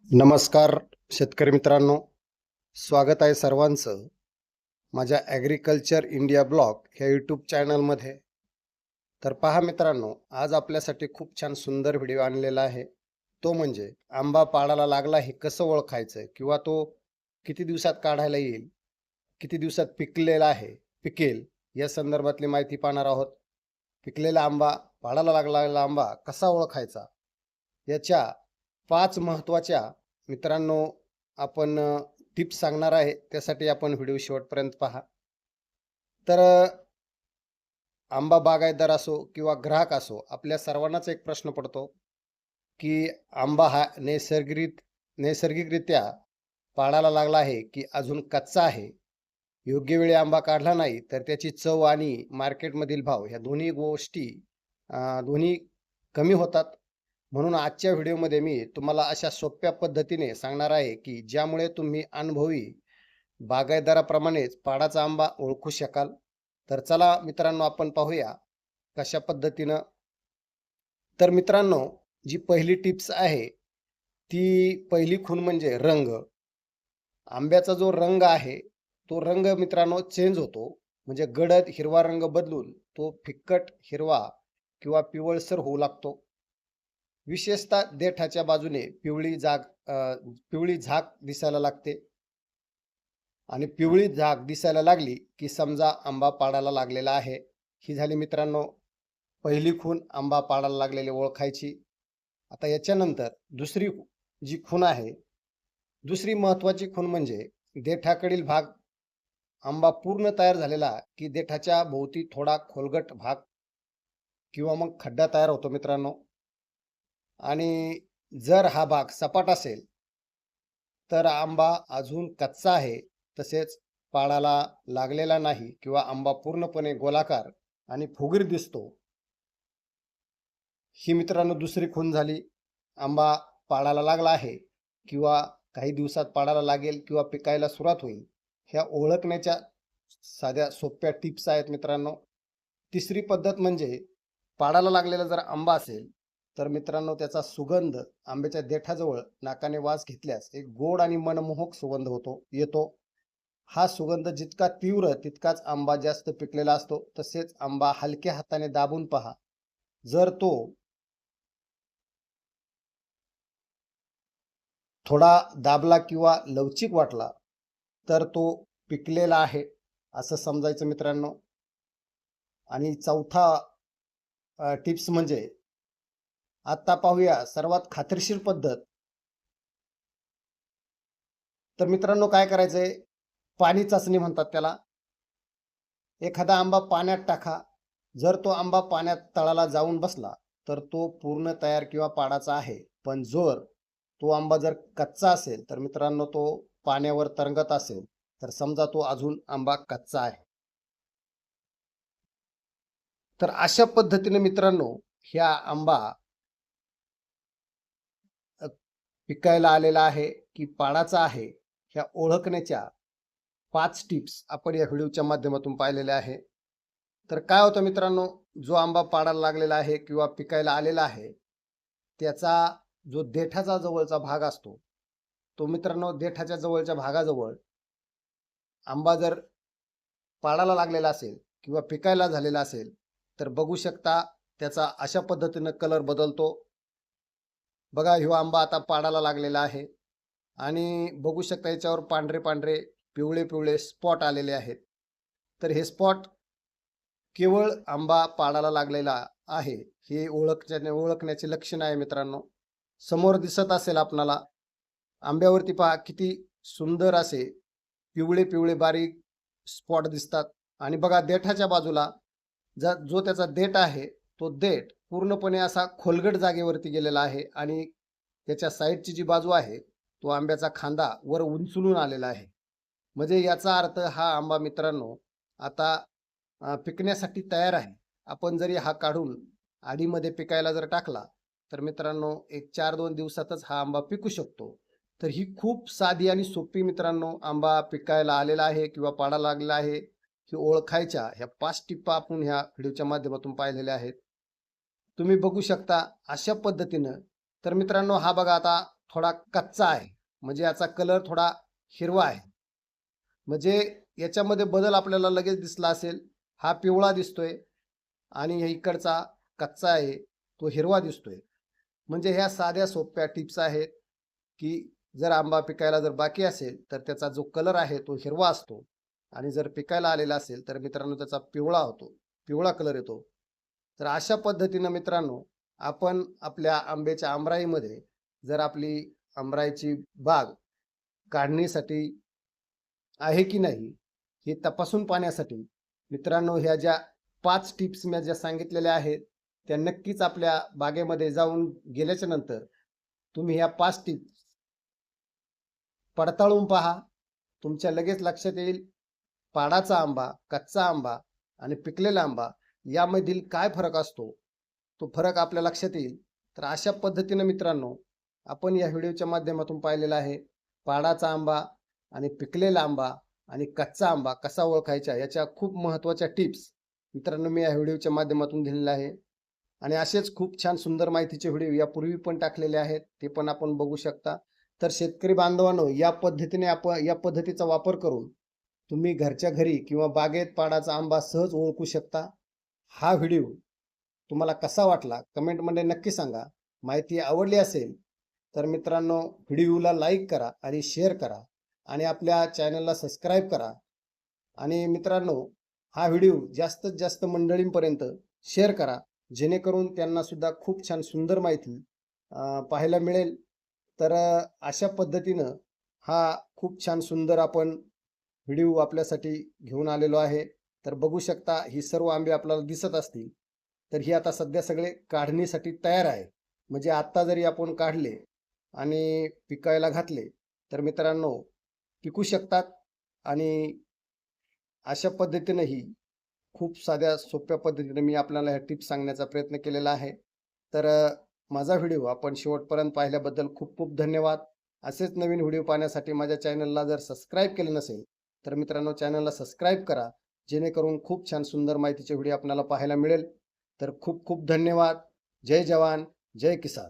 नमस्कार शेतकरी मित्रांनो, स्वागत आहे सर्वांचं माझ्या ॲग्रिकल्चर इंडिया ब्लॉग ह्या यूट्यूब चॅनलमध्ये. तर पहा मित्रांनो, आज आपल्यासाठी खूप छान सुंदर व्हिडिओ आणलेला आहे. तो म्हणजे आंबा पाडाला लागला हे कसं ओळखायचं किंवा तो किती दिवसात काढायला येईल, किती दिवसात पिकेल या संदर्भातली माहिती पाहणार आहोत. पिकलेला आंबा, पाडाला लागलेला आंबा कसा ओळखायचा याच्या 5 महत्त्वाच्या मित्रांनो आपण टिप्स सांगणार आहे. त्यासाठी आपण व्हिडिओ शेवटपर्यंत पहा. तर आंबा बागायतदार असो किंवा ग्राहक असो, आपल्या सर्वांनाच एक प्रश्न पडतो, की आंबा हा नैसर्गिकरित्या पाडाला लागला आहे, की अजून कच्चा आहे? योग्य वेळी आंबा काढला नाही, तर त्याची चव आणि मार्केटमधील भाव ह्या दोन्ही गोष्टी दोन्ही कमी होतात. म्हणून आजच्या व्हिडिओमध्ये मी तुम्हाला अशा सोप्या पद्धतीने सांगणार आहे, की ज्यामुळे तुम्ही अनुभवी बागायतदाराप्रमाणेच पाडाचा आंबा ओळखू शकाल. तर चला मित्रांनो आपण पाहूया कशा पद्धतीनं. तर मित्रांनो, जी पहिली टिप्स आहे, ती पहिली खूण म्हणजे रंग. आंब्याचा जो रंग आहे, तो रंग मित्रांनो चेंज होतो. म्हणजे गडद हिरवा रंग बदलून तो फिक्कट हिरवा किंवा पिवळसर होऊ लागतो. विशेषतः देठाच्या बाजूने पिवळी झाक दिसायला लागते आणि पिवळी झाक दिसायला लागली, की समजा आंबा पाडाला लागलेला आहे. ही झाली मित्रांनो पहिली खूण आंबा पाडाला लागलेली ओळखायची. आता याच्यानंतर जी खूण आहे, दुसरी महत्त्वाची खूण म्हणजे देठाकडील भाग. आंबा पूर्ण तयार झालेला, की देठाच्या भोवती थोडा खोलगट भाग किंवा मग खड्डा तयार होतो मित्रांनो. आणि जर हा भाग सपाट असेल, तर आंबा अजून कच्चा आहे. तसेच पाडाला लागलेला नाही किंवा आंबा पूर्णपणे गोलाकार आणि फुगीर दिसतो. ही मित्रांनो दुसरी खूण झाली. आंबा पाडाला लागला आहे किंवा काही दिवसात पाडाला लागेल किंवा पिकायला सुरुवात होईल. ह्या ओळखण्याच्या साध्या सोप्या टिप्स आहेत मित्रांनो. तिसरी पद्धत म्हणजे पाडाला लागलेला जर आंबा असेल, तर मित्रांनो त्याचा सुगंध आंब्याच्या देठाजवळ नाकाने वास घेतल्यास एक गोड आणि मनमोहक सुगंध येतो. हा सुगंध जितका तीव्र तितकाच आंबा जास्त पिकलेला असतो. तसेच आंबा हलक्या हाताने दाबून पहा. जर तो थोडा दाबला किंवा लवचिक वाटला, तर तो पिकलेला आहे असं समजायचं मित्रांनो. आणि चौथा टिप्स म्हणजे आता पाहूया सर्वात खात्रीशीर पद्धत. तर मित्रांनो काय करायचंय, पाणी चाचणी म्हणतात त्याला. एखादा आंबा पाण्यात टाका. जर तो आंबा पाण्यात तळाला जाऊन बसला, तर तो पूर्ण तयार किंवा पाडाचा आहे. पण तो आंबा जर कच्चा असेल, तर मित्रांनो तो पाण्यावर तरंगत असेल, तर समजा तो अजून आंबा कच्चा आहे. तर अशा पद्धतीने मित्रांनो ह्या आंबा पिकायला आलेला आहे की पाडाचा आहे, ह्या ओळखण्याच्या 5 टिप्स आपण या व्हिडिओच्या माध्यमातून पाहिलेल्या आहे. तर काय होतं मित्रांनो, जो आंबा पाडाला लागलेला आहे किंवा पिकायला आलेला आहे, त्याचा जो देठाचा जवळचा भाग असतो, तो मित्रांनो देठाच्या जवळच्या भागाजवळ आंबा जर पाडाला लागलेला असेल किंवा पिकायला झालेला असेल, तर बघू शकता त्याचा अशा पद्धतीनं कलर बदलतो. बघा ह्यो आंबा आता पाडाला लागलेला आहे आणि बघू शकता याच्यावर पांढरे-पांढरे, पिवळे-पिवळे स्पॉट आलेले आहेत. तर हे स्पॉट केवळ आंबा पाडाला लागलेला आहे हे ओळखण्याचे लक्षण आहे मित्रांनो. समोर दिसत असेल आपणाला आंब्यावरती पहा किती सुंदर असे पिवळे-पिवळे बारीक स्पॉट दिसतात. आणि बघा देठाच्या बाजूला जो त्याचा देठ आहे, तो देठ पूर्णपणे असा खोलगट जागेवरती गेलेला आहे आणि त्याच्या साईडची जी बाजू आहे, तो आंब्याचा खांदा वर उंचलून आलेला आहे. म्हणजे याचा अर्थ हा आंबा मित्रांनो आता पिकण्यासाठी तयार आहे. आपण जरी हा काढून आडीमध्ये पिकायला जर टाकला, तर मित्रांनो एक 4-2 दिवसातच हा आंबा पिकू शकतो. तर ही खूप साधी आणि सोपी मित्रांनो आंबा पिकायला आलेला आहे किंवा पाडायला लागलेला आहे, ही ओळखायच्या ह्या 5 टिपा आपण ह्या व्हिडिओच्या माध्यमातून पाहिलेल्या आहेत. तुम्ही बघू शकता अशा पद्धतीनं. तर मित्रांनो हा बघा आता थोडा कच्चा आहे, म्हणजे याचा कलर थोडा हिरवा आहे. म्हणजे याच्यामध्ये बदल आपल्याला लगेच दिसला असेल. हा पिवळा दिसतोय आणि इकडचा कच्चा आहे, तो हिरवा दिसतोय. म्हणजे ह्या साध्या सोप्या टिप्स आहेत, की जर आंबा पिकायला जर बाकी असेल, तर त्याचा जो कलर आहे तो हिरवा असतो आणि जर पिकायला आलेला असेल, तर मित्रांनो त्याचा पिवळा होतो, पिवळा कलर येतो. तर अशा पद्धतीनं मित्रांनो, आपण आपल्या आंब्याच्या आमराईमध्ये जर आपली आमराईची बाग काढणीसाठी आहे की नाही, हे तपासून पाहण्यासाठी मित्रांनो, ह्या ज्या 5 टिप्स मी ज्या सांगितलेल्या आहेत, त्या नक्कीच आपल्या बागेमध्ये जाऊन गेल्याच्या नंतर तुम्ही ह्या 5 टिप्स पडताळून पहा. तुमच्या लगेच लक्षात येईल, पाडाचा आंबा, कच्चा आंबा आणि पिकलेला आंबा यामधील काय फरक असतो, तो फरक आपल्या लक्षात येईल. तर अशा पद्धतीनं मित्रांनो, आपण या व्हिडिओच्या माध्यमातून पाहिलेला आहे, पाडाचा आंबा आणि पिकलेला आंबा आणि कच्चा आंबा कसा ओळखायचा, याच्या खूप महत्त्वाच्या टिप्स मित्रांनो मी या व्हिडिओच्या माध्यमातून दिलेल्या आहे. आणि असेच खूप छान सुंदर माहितीचे व्हिडिओ यापूर्वी पण टाकलेले आहेत, ते पण आपण बघू शकता. तर शेतकरी बांधवांनो, या पद्धतीचा वापर करून तुम्ही घरच्या घरी किंवा बागेत पाडाचा आंबा सहज ओळखू शकता. हा व्हिडिओ तुम्हाला कसा वाटला कमेंटमध्ये नक्की सांगा. माहिती आवडली असेल तर मित्रांनो, व्हिडिओला लाईक करा आणि शेअर करा आणि आपल्या चॅनलला सबस्क्राईब करा. आणि मित्रांनो, हा व्हिडिओ जास्तीत जास्त मंडळींपर्यंत शेअर करा, जेणेकरून त्यांना सुद्धा खूप छान सुंदर माहिती पाहायला मिळेल. तर अशा पद्धतीनं हा खूप छान सुंदर आपण व्हिडिओ आपल्यासाठी घेऊन आलेलो आहे. तर बघू शकता, ही सर्व आंबे आपल्याला दिसत असतील, तर ही आता सध्या सगळे काढणीसाठी तयार आहे. म्हणजे आत्ता जरी आपण काढले आणि पिकायला घातले, तर मित्रांनो पिकू शकतात. आणि अशा पद्धतीनं ही खूप साध्या सोप्या पद्धतीने मी आपल्याला ह्या टिप्स सांगण्याचा प्रयत्न केलेला आहे. तर माझा व्हिडिओ आपण शेवटपर्यंत पाहिल्याबद्दल खूप खूप धन्यवाद. असेच नवीन व्हिडिओ पाहण्यासाठी माझ्या चॅनलला जर सबस्क्राईब केलं नसेल, तर मित्रांनो चॅनलला सबस्क्राईब करा, जेणेकरून खूप छान सुंदर माहितीचे व्हिडिओ आपल्याला पाहायला मिळेल. तर खूप खूप धन्यवाद. जय जवान, जय किसान.